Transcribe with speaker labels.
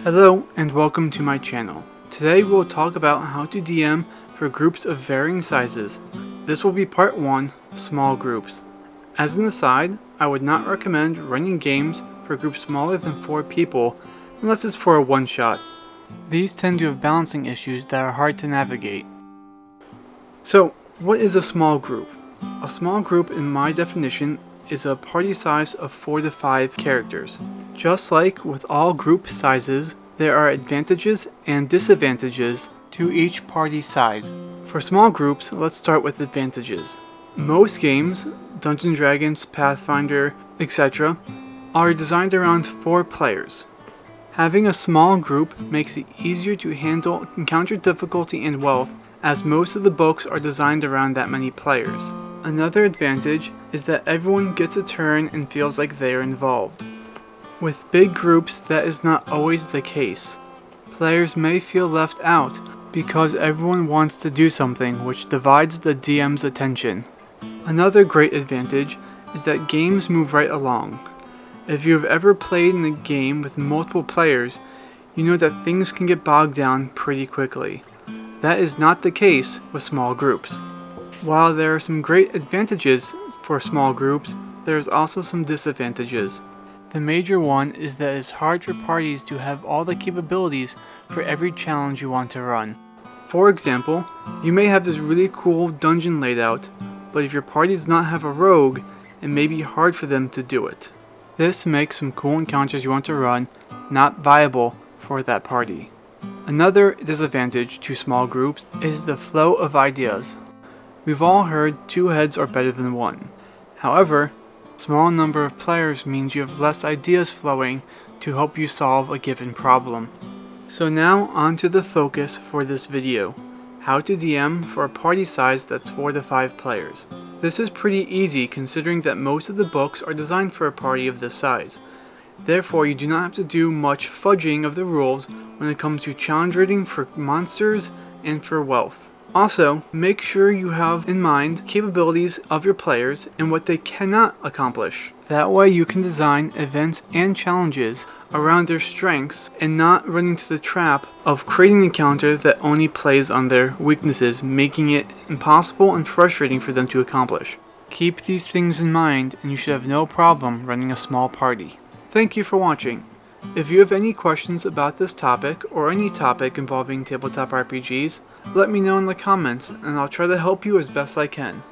Speaker 1: Hello and welcome to my channel. Today we'll talk about how to DM for groups of varying sizes. This will be part 1, small groups. As an aside, I would not recommend running games for groups smaller than 4 people unless it's for a one-shot. These tend to have balancing issues that are hard to navigate. So, what is a small group? A small group, in my definition, is a party size of 4 to 5 characters. Just like with all group sizes, there are advantages and disadvantages to each party size. For small groups, let's start with advantages. Most games, Dungeons & Dragons, Pathfinder, etc., are designed around 4 players. Having a small group makes it easier to handle encounter difficulty and wealth, as most of the books are designed around that many players. Another advantage is that everyone gets a turn and feels like they are involved. With big groups, that is not always the case. Players may feel left out because everyone wants to do something, which divides the DM's attention. Another great advantage is that games move right along. If you have ever played in a game with multiple players, you know that things can get bogged down pretty quickly. That is not the case with small groups. While there are some great advantages for small groups, there is also some disadvantages. The major one is that it's hard for parties to have all the capabilities for every challenge you want to run. For example, you may have this really cool dungeon laid out, but if your party does not have a rogue, it may be hard for them to do it. This makes some cool encounters you want to run not viable for that party. Another disadvantage to small groups is the flow of ideas. We've all heard 2 heads are better than 1. However, a small number of players means you have less ideas flowing to help you solve a given problem. So now on to the focus for this video, how to DM for a party size that's 4 to 5 players. This is pretty easy considering that most of the books are designed for a party of this size. Therefore, you do not have to do much fudging of the rules when it comes to challenge rating for monsters and for wealth. Also, make sure you have in mind capabilities of your players and what they cannot accomplish. That way you can design events and challenges around their strengths and not run into the trap of creating an encounter that only plays on their weaknesses, making it impossible and frustrating for them to accomplish. Keep these things in mind and you should have no problem running a small party. Thank you for watching. If you have any questions about this topic or any topic involving tabletop RPGs, let me know in the comments and I'll try to help you as best I can.